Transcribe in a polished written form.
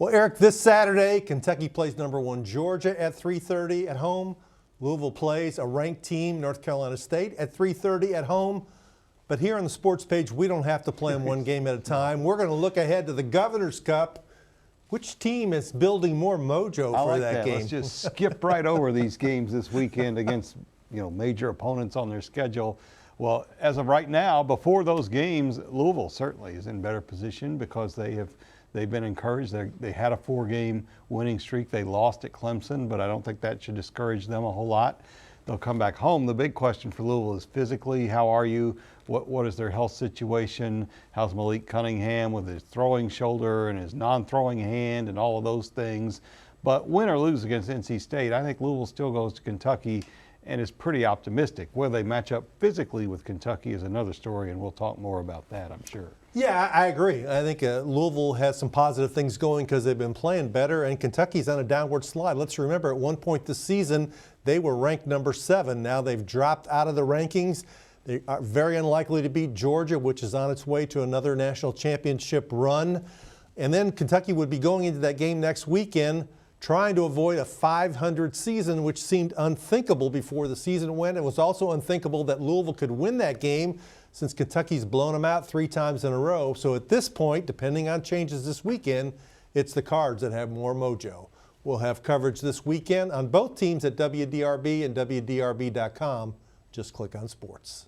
Well, Eric, this Saturday, Kentucky plays #1 Georgia at 3:30 at home. Louisville plays a ranked team, North Carolina State, at 3:30 at home. But here on the sports page, we don't have to play them one game at a time. We're going to look ahead to the Governor's Cup. Which team is building more mojo for that game? Let's just skip right over these games this weekend against major opponents on their schedule. Well, as of right now, before those games, Louisville certainly is in better position because they've been encouraged. They had a 4-game winning streak. They lost at Clemson, but I don't think that should discourage them a whole lot. They'll come back home. The big question for Louisville is physically, how are you? What is their health situation? How's Malik Cunningham with his throwing shoulder and his non-throwing hand and all of those things? But win or lose against NC State, I think Louisville still goes to Kentucky and is pretty optimistic. Whether they match up physically with Kentucky is another story, and we'll talk more about that, I'm sure. Yeah, I agree. I think Louisville has some positive things going because they've been playing better, and Kentucky's on a downward slide. Let's remember, at one point this season, they were ranked #7. Now they've dropped out of the rankings. They are very unlikely to beat Georgia, which is on its way to another national championship run. And then Kentucky would be going into that game next weekend trying to avoid a .500 season, which seemed unthinkable before the season went. It was also unthinkable that Louisville could win that game since Kentucky's blown them out 3 times in a row. So at this point, depending on changes this weekend, it's the Cards that have more mojo. We'll have coverage this weekend on both teams at WDRB and WDRB.com. Just click on sports.